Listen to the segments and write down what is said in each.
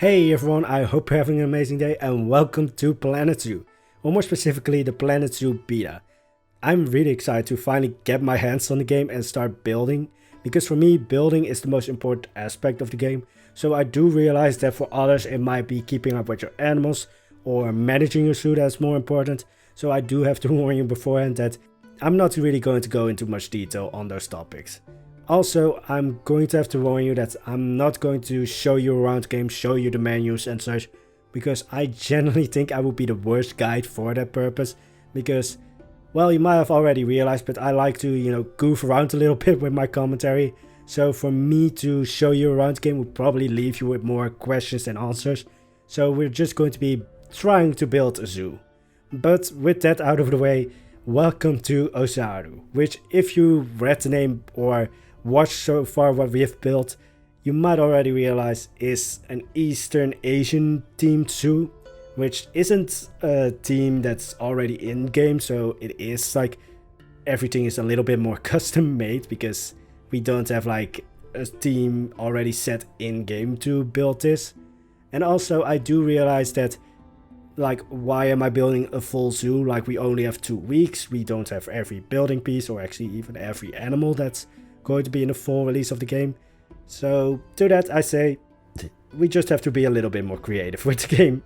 Hey everyone, I hope you're having an amazing day and welcome to Planet Zoo, or more specifically the Planet Zoo beta. I'm really excited to finally get my hands on the game and start building, because for me building is the most important aspect of the game, so I do realize that for others it might be keeping up with your animals or managing your zoo that's more important, so I do have to warn you beforehand that I'm not really going to go into much detail on those topics. Also, I'm going to have to warn you that I'm not going to show you around the game, show you the menus and such, because I genuinely think I would be the worst guide for that purpose, because, well, you might have already realized, but I like to, goof around a little bit with my commentary, so for me to show you around the game would probably leave you with more questions than answers, so we're just going to be trying to build a zoo. But with that out of the way, welcome to Ozaru, which if you read the name or watched so far what we have built, you might already realize is an Eastern Asian themed zoo, which isn't a theme that's already in game, so it is like everything is a little bit more custom made because we don't have like a theme already set in game to build this. And also I do realize that, like, why am I building a full zoo? Like, we only have 2 weeks, we don't have every building piece or actually even every animal that's going to be in the full release of the game. So to that I say, we just have to be a little bit more creative with the game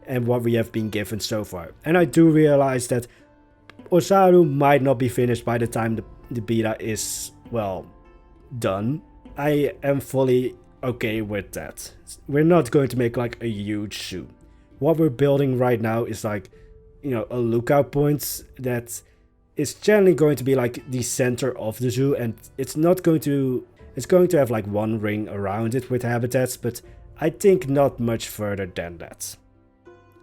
and what we have been given so far. And I do realize that Ozaru might not be finished by the time the beta is, well, done. I am fully okay with that. We're not going to make like a huge zoo. What we're building right now is like, a lookout point that is generally going to be like the center of the zoo, and it's going to have like one ring around it with habitats, but I think not much further than that.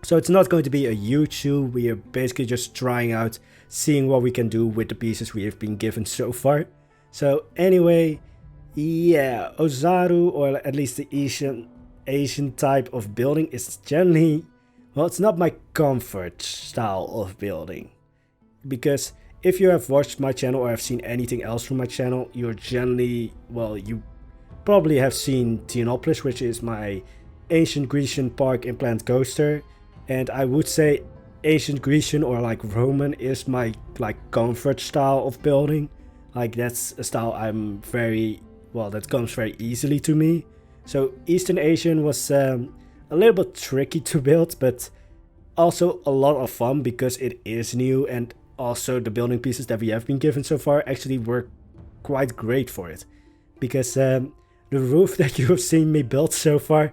So it's not going to be a huge zoo. We are basically just trying out, seeing what we can do with the pieces we have been given so far. So anyway, yeah, Ozaru, or at least the Asian type of building, is generally, well, it's not my comfort style of building. Because if you have watched my channel or have seen anything else from my channel, you're generally, well, you probably have seen Tianopolis, which is my ancient Grecian park implant coaster. And I would say ancient Grecian or like Roman is my like comfort style of building. Like, that's a style I'm very, well, that comes very easily to me. So Eastern Asian was a little bit tricky to build, but also a lot of fun because it is new, and also the building pieces that we have been given so far actually work quite great for it. Because the roof that you have seen me build so far,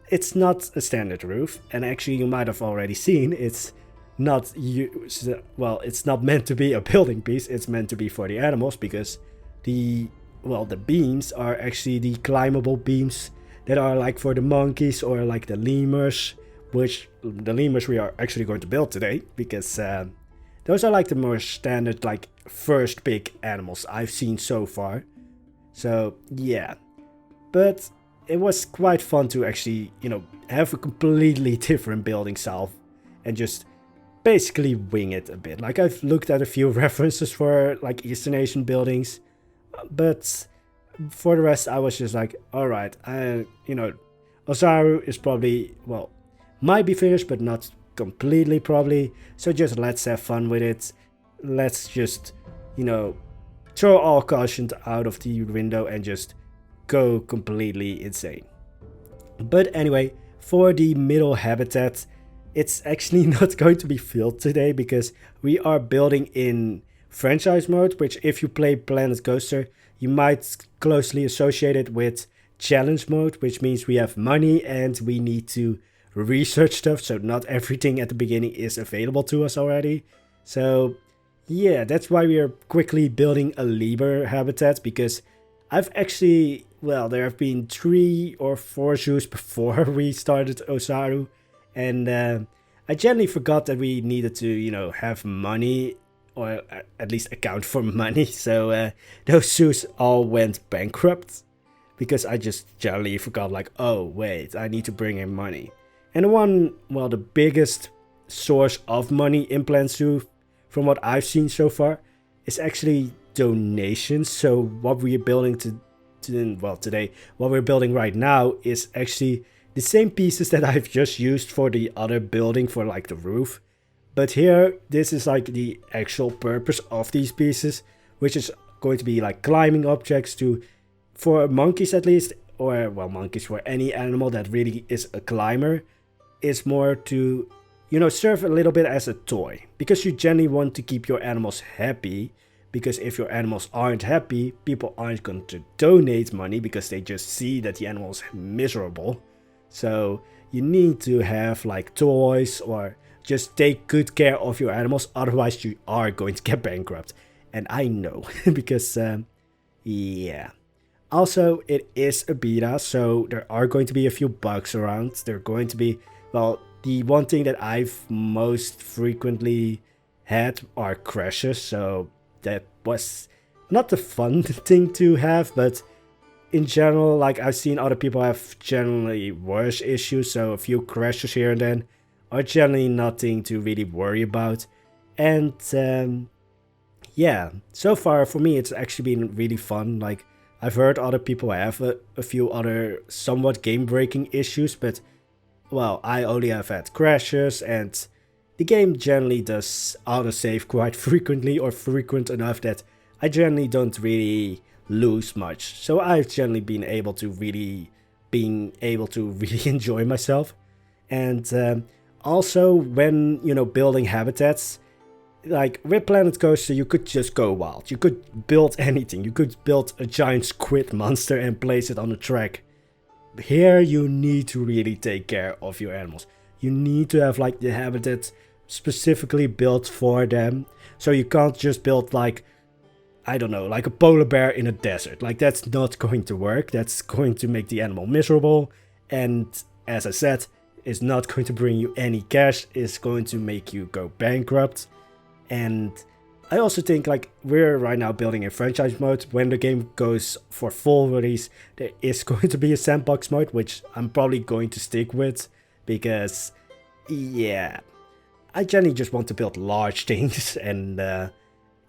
it's not a standard roof, and actually you might have already seen it's not it's not meant to be a building piece, it's meant to be for the animals, because the beams are actually the climbable beams that are like for the monkeys or like the lemurs, which the lemurs we are actually going to build today, because those are like the more standard, like first big animals I've seen so far. So yeah, but it was quite fun to actually, have a completely different building style and just basically wing it a bit. Like, I've looked at a few references for like Eastern Asian buildings, but for the rest I was just like, alright, Ozaru is probably, well, might be finished but not completely probably, so just let's have fun with it. Let's just, throw all caution out of the window and just go completely insane. But anyway, for the middle habitat, it's actually not going to be filled today because we are building in franchise mode, which if you play Planet Coaster, you might closely associate it with challenge mode, which means we have money and we need to research stuff, so not everything at the beginning is available to us already. So yeah, that's why we are quickly building a lemur habitat, because I've actually, well, there have been 3 or 4 zoos before we started Ozaru, and I generally forgot that we needed to, have money, or at least account for money, so those zoos all went bankrupt, because I just generally forgot, like, oh wait, I need to bring in money. And the biggest source of money in Planet Zoo, from what I've seen so far, is actually donations. So what we are building today, what we're building right now is actually the same pieces that I've just used for the other building for like the roof. But here, this is like the actual purpose of these pieces, which is going to be like climbing objects to, for monkeys at least, or well, monkeys, for any animal that really is a climber, is more to, you know, serve a little bit as a toy. Because you generally want to keep your animals happy, because if your animals aren't happy, people aren't going to donate money because they just see that the animal's miserable. So you need to have like toys or just take good care of your animals, otherwise you are going to get bankrupt. And I know, because, yeah. Also, it is a beta, so there are going to be a few bugs around. There are going to be, well, the one thing that I've most frequently had are crashes, so that was not the fun thing to have, but in general, like I've seen other people have generally worse issues, so a few crashes here and then are generally nothing to really worry about. And yeah, so far for me it's actually been really fun. Like I've heard other people have a few other somewhat game-breaking issues, but well, I only have had crashes, and the game generally does autosave quite frequently, or frequent enough that I generally don't really lose much. So I've generally been able to really enjoy myself. And also, when, you know, building habitats, like with Planet Coaster, you could just go wild. You could build anything. You could build a giant squid monster and place it on the track. Here, you need to really take care of your animals. You need to have like the habitat specifically built for them. So you can't just build like, I don't know, like a polar bear in a desert. Like that's not going to work. That's going to make the animal miserable. And as I said, it's not going to bring you any cash. It's going to make you go bankrupt. And I also think like we're right now building a franchise mode. When the game goes for full release, there is going to be a sandbox mode, which I'm probably going to stick with. Because, yeah, I generally just want to build large things. And,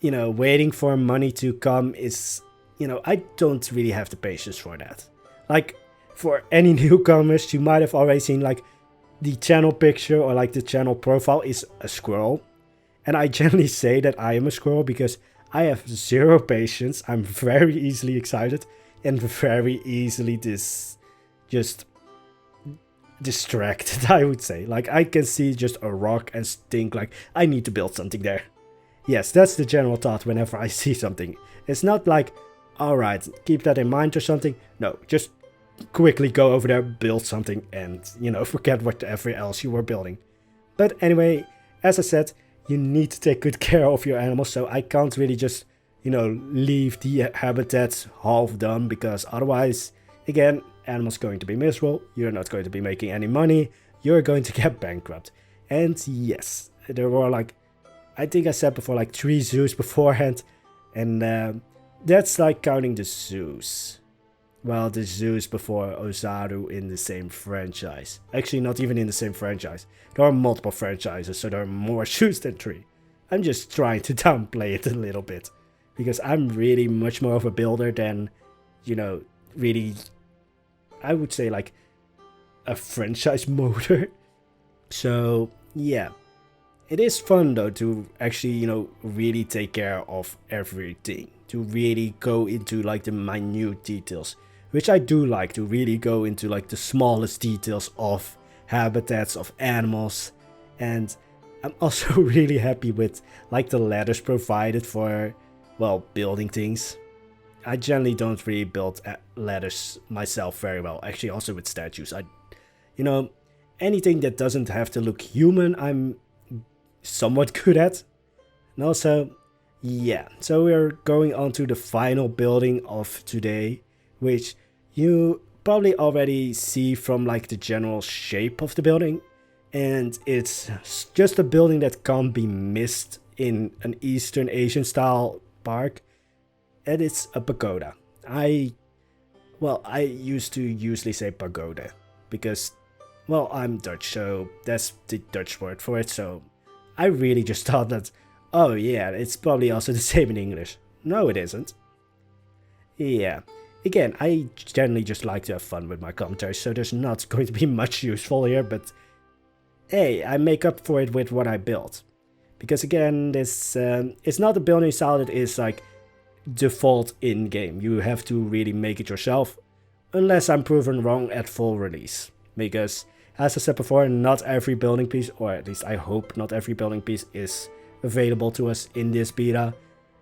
you know, waiting for money to come is, you know, I don't really have the patience for that. Like, for any newcomers, you might have already seen like the channel picture or like the channel profile is a squirrel. And I generally say that I am a squirrel because I have zero patience. I'm very easily excited and very easily just distracted, I would say. Like I can see just a rock and think like I need to build something there. Yes, that's the general thought whenever I see something. It's not like, alright, keep that in mind or something. No, just quickly go over there, build something, and, you know, forget whatever else you were building. But anyway, as I said, you need to take good care of your animals, so I can't really just, you know, leave the habitats half done, because otherwise, again, animals going to be miserable, you're not going to be making any money, you're going to get bankrupt. And yes, there were like, I think I said before, like 3 zoos beforehand, and that's like counting the zoos. Well, the zoos before Ozaru in the same franchise. Actually, not even in the same franchise. There are multiple franchises, so there are more zoos than 3. I'm just trying to downplay it a little bit. Because I'm really much more of a builder than, you know, really, I would say like a franchise moder. So, yeah. It is fun though to actually, you know, really take care of everything. To really go into like the minute details. Which I do like, to really go into like the smallest details of habitats, of animals. And I'm also really happy with like the ladders provided for, well, building things. I generally don't really build ladders myself very well. Actually, also with statues. You know, anything that doesn't have to look human, I'm somewhat good at. And also, yeah. So we're going on to the final building of today, which you probably already see from like the general shape of the building. And it's just a building that can't be missed in an Eastern Asian style park. And it's a pagoda. I used to usually say pagoda because, well, I'm Dutch, so that's the Dutch word for it. So I really just thought that, oh yeah, it's probably also the same in English. No, it isn't. Yeah. Again, I generally just like to have fun with my commentary, so there's not going to be much useful here, but hey, I make up for it with what I built. Because again, this it's not a building style that is like default in-game. You have to really make it yourself, unless I'm proven wrong at full release. Because, as I said before, not every building piece, or at least I hope not every building piece, is available to us in this beta.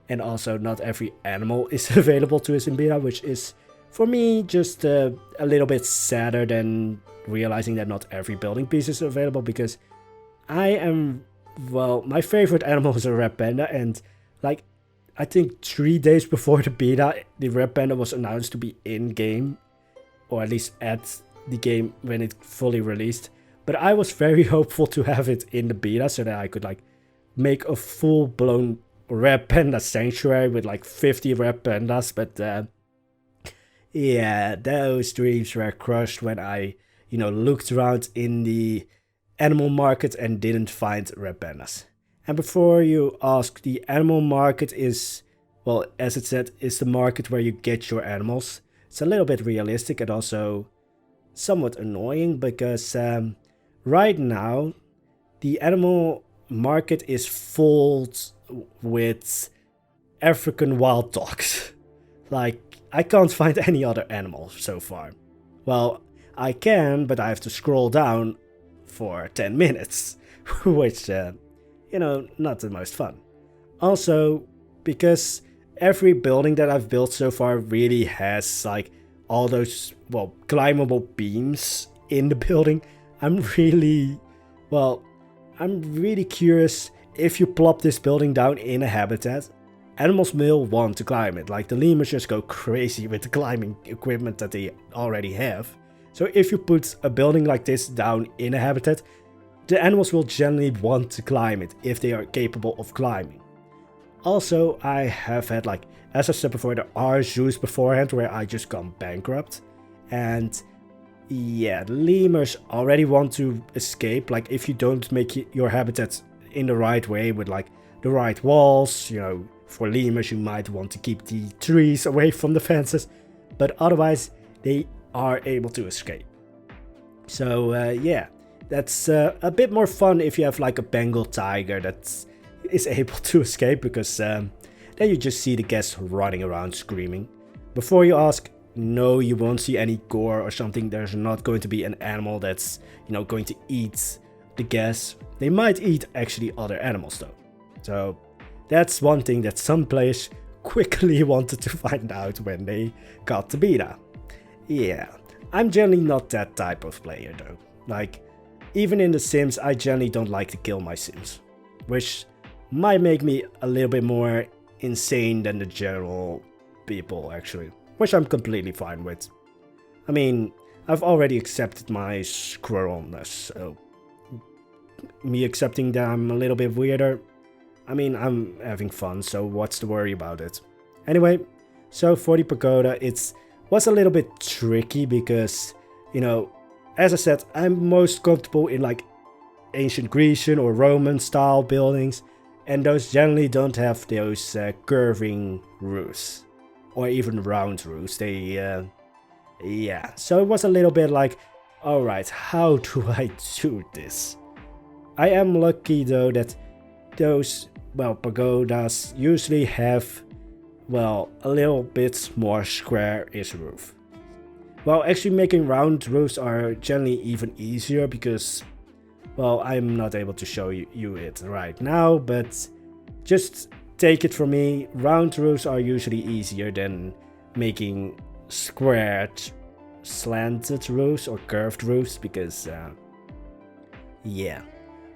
And also not every animal is available to us in beta, which is, for me, just a little bit sadder than realizing that not every building piece is available, because I am, well, my favorite animal is a red panda, and like, I think 3 days before the beta, the red panda was announced to be in-game, or at least at the game when it fully released. But I was very hopeful to have it in the beta so that I could like make a full-blown red panda sanctuary with like 50 red pandas, but yeah, those dreams were crushed when I, looked around in the animal market and didn't find red pandas. And before you ask, the animal market is, well, as it said, is the market where you get your animals. It's a little bit realistic and also somewhat annoying because right now the animal market is full with African wild dogs. Like, I can't find any other animal so far. Well, I can, but I have to scroll down for 10 minutes, which, not the most fun. Also, because every building that I've built so far really has, like, all those, well, climbable beams in the building, I'm really curious. If you plop this building down in a habitat, animals will want to climb it. Like, the lemurs just go crazy with the climbing equipment that they already have. So if you put a building like this down in a habitat, the animals will generally want to climb it if they are capable of climbing. Also, I have had, like, as I said before, there are zoos beforehand where I just gone bankrupt. And yeah, the lemurs already want to escape. Like, if you don't make your habitat in the right way with like the right walls, for lemurs you might want to keep the trees away from the fences, but otherwise they are able to escape. So yeah, that's a bit more fun if you have like a Bengal tiger that is able to escape, because then you just see the guests running around screaming. Before you ask, no, you won't see any gore or something. There's not going to be an animal that's going to eat the guests. They might eat actually other animals though. So that's one thing that some players quickly wanted to find out when they got the beta. Yeah, I'm generally not that type of player though. Like, even in The Sims, I generally don't like to kill my Sims, which might make me a little bit more insane than the general people actually, which I'm completely fine with. I mean, I've already accepted my squirrelness, so me accepting that I'm a little bit weirder, I mean, I'm having fun, so what's the worry about it? Anyway, so for the pagoda, it was a little bit tricky because, as I said, I'm most comfortable in like ancient Grecian or Roman style buildings, and those generally don't have those curving roofs or even round roofs. They yeah, so it was a little bit like, alright, how do I do this? I am lucky though that those, well, pagodas usually have, well, a little bit more square-ish roof. Well, actually making round roofs are generally even easier because, well, I'm not able to show you it right now, but just take it from me, round roofs are usually easier than making squared, slanted roofs or curved roofs because, yeah.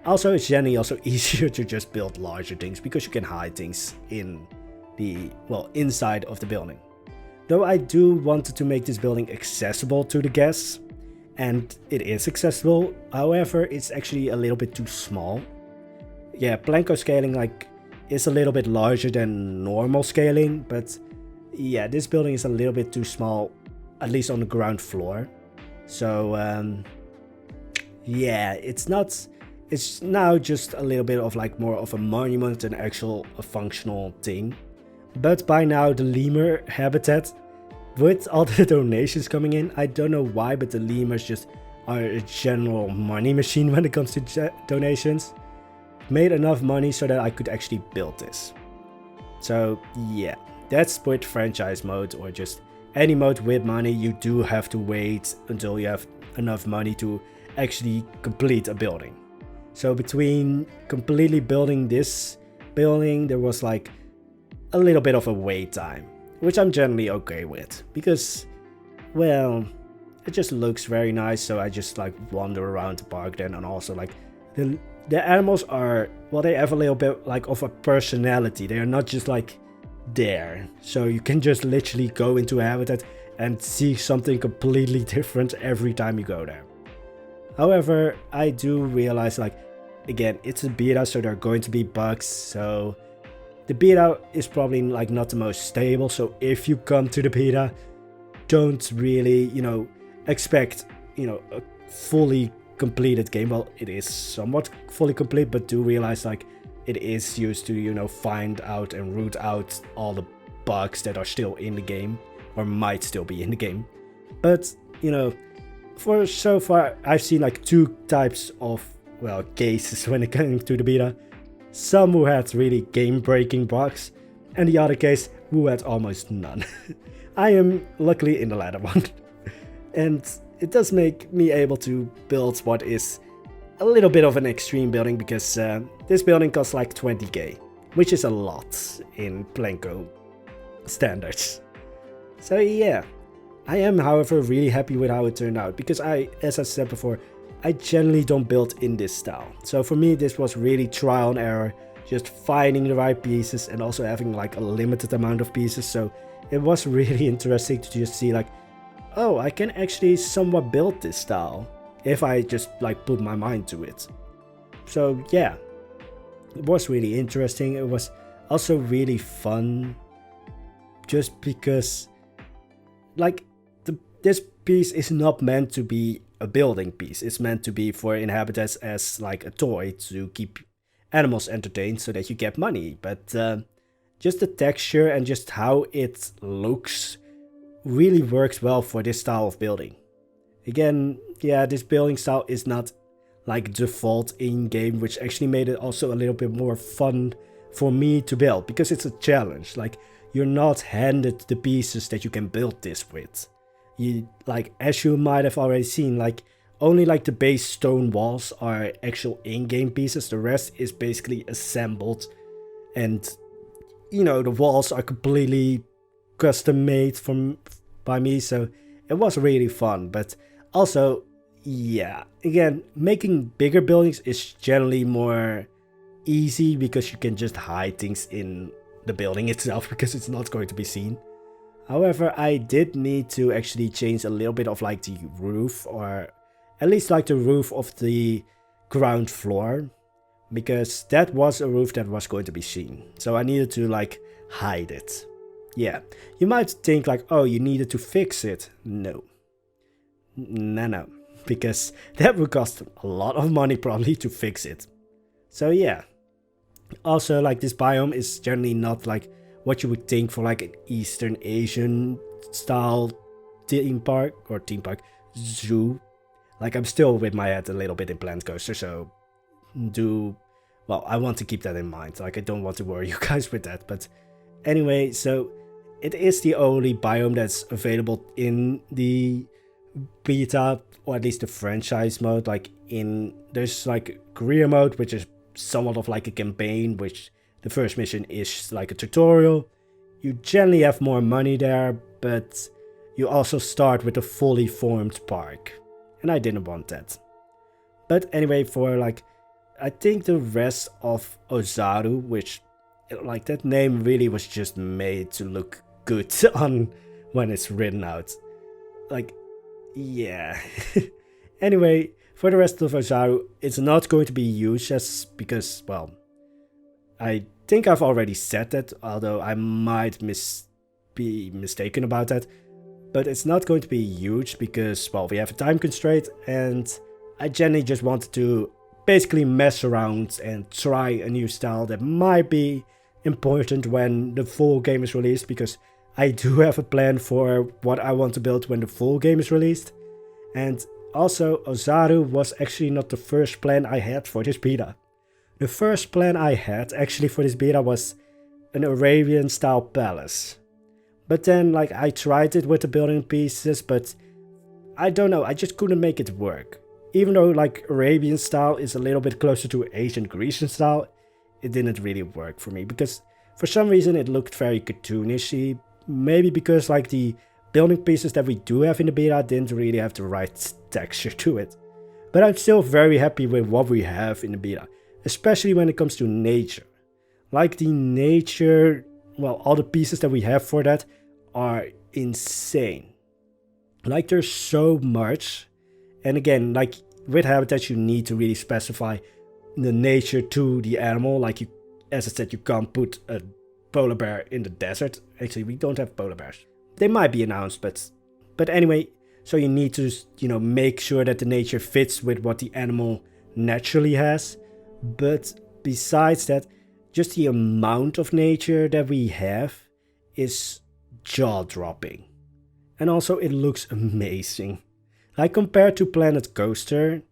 Also, it's generally also easier to just build larger things because you can hide things in the, well, inside of the building. Though I do wanted to make this building accessible to the guests, and it is accessible, however, it's actually a little bit too small. Yeah, Planko scaling like is a little bit larger than normal scaling, but yeah, this building is a little bit too small, at least on the ground floor. So yeah, it's now just a little bit of like more of a monument than a functional thing. But by now the lemur habitat with all the donations coming in, I don't know why, but the lemurs just are a general money machine when it comes to donations. Made enough money so that I could actually build this. So yeah, that's with franchise mode or just any mode with money. You do have to wait until you have enough money to actually complete a building. So between completely building this building, there was like a little bit of a wait time, which I'm generally okay with because, well, it just looks very nice. So I just like wander around the park then, and also like the animals are, well, they have a little bit like of a personality. They are not just like there. So you can just literally go into a habitat and see something completely different every time you go there. However, I do realize, like, again, it's a beta, so there are going to be bugs. So the beta is probably like not the most stable. So if you come to the beta, don't really, expect, a fully completed game. Well, it is somewhat fully complete, but do realize like it is used to, find out and root out all the bugs that are still in the game or might still be in the game. But, for so far, I've seen like two types of, well, cases when it comes to the beta. Some who had really game-breaking bugs, and the other case who had almost none. I am luckily in the latter one. And it does make me able to build what is a little bit of an extreme building, because this building costs like 20k, which is a lot in Planko standards. So yeah, I am, however, really happy with how it turned out, because as I said before, I generally don't build in this style. So for me, this was really trial and error, just finding the right pieces and also having like a limited amount of pieces. So it was really interesting to just see like, oh, I can actually somewhat build this style if I just like put my mind to it. So yeah, it was really interesting. It was also really fun, just because like this piece is not meant to be a building piece. It's meant to be for inhabitants as like a toy to keep animals entertained so that you get money. But just the texture and just how it looks really works well for this style of building. Again, yeah, this building style is not like default in-game, which actually made it also a little bit more fun for me to build, because it's a challenge. Like, you're not handed the pieces that you can build this with. You, like, as you might have already seen, like, only like the base stone walls are actual in-game pieces. The rest is basically assembled, and the walls are completely custom made by me. So it was really fun. But also, yeah, again, making bigger buildings is generally more easy because you can just hide things in the building itself because it's not going to be seen. However, I did need to actually change a little bit of like the roof, or at least like the roof of the ground floor, because that was a roof that was going to be seen. So I needed to like hide it. Yeah, you might think like, oh, you needed to fix it. No, because that would cost a lot of money probably to fix it. So yeah, also like this biome is generally not like what you would think for like an Eastern Asian style theme park zoo. Like, I'm still with my head a little bit in Plant Coaster, so I want to keep that in mind. Like, I don't want to worry you guys with that. But anyway, so it is the only biome that's available in the beta, or at least the franchise mode. Like, there's like career mode, which is somewhat of like a campaign, which the first mission is like a tutorial. You generally have more money there, but you also start with a fully formed park, and I didn't want that. But anyway, for like, I think the rest of Ozaru, which like that name really was just made to look good on when it's written out. Like, yeah. Anyway, for the rest of Ozaru, it's not going to be huge, just because, well, I think I've already said that, although I might be mistaken about that. But it's not going to be huge because, well, we have a time constraint, and I generally just wanted to basically mess around and try a new style that might be important when the full game is released, because I do have a plan for what I want to build when the full game is released. And also, Ozaru was actually not the first plan I had for this beta. The first plan I had actually for this beta was an Arabian style palace. But then like I tried it with the building pieces, but I don't know, I just couldn't make it work. Even though like Arabian style is a little bit closer to ancient Grecian style, it didn't really work for me because for some reason it looked very cartoonishy. Maybe because like the building pieces that we do have in the beta didn't really have the right texture to it. But I'm still very happy with what we have in the beta, especially when it comes to nature. Like the nature, well, all the pieces that we have for that are insane. Like there's so much. And again, like with habitats you need to really specify the nature to the animal. Like you, as I said, you can't put a polar bear in the desert. Actually, we don't have polar bears. They might be announced, but anyway, so you need to, you know, make sure that the nature fits with what the animal naturally has. But besides that, just the amount of nature that we have is jaw-dropping. And also it looks amazing. Like compared to Planet Coaster,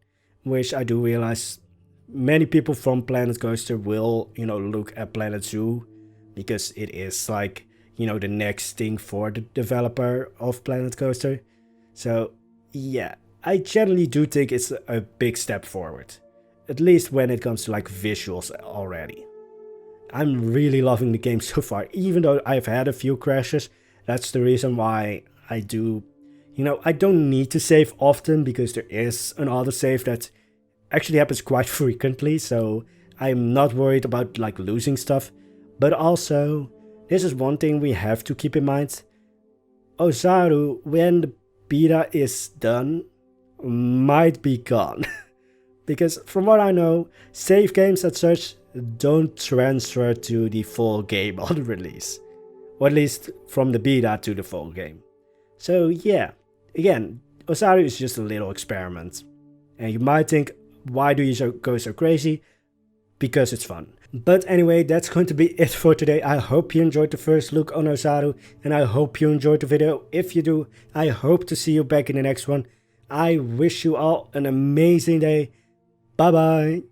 which I do realize many people from Planet Coaster will, you know, look at Planet Zoo because it is like, you know, the next thing for the developer of Planet Coaster. So yeah, I generally do think it's a big step forward. At least when it comes to like visuals already. I'm really loving the game so far, even though I've had a few crashes. That's the reason why I do, you know, I don't need to save often because there is an autosave that actually happens quite frequently. So I'm not worried about like losing stuff. But also, this is one thing we have to keep in mind. Ozaru, when the beta is done, might be gone. Because from what I know, save games as such don't transfer to the full game on release. Or at least from the beta to the full game. So yeah, again, Ozaru is just a little experiment. And you might think, why do you go so crazy? Because it's fun. But anyway, that's going to be it for today. I hope you enjoyed the first look on Ozaru. And I hope you enjoyed the video. If you do, I hope to see you back in the next one. I wish you all an amazing day. Bye bye.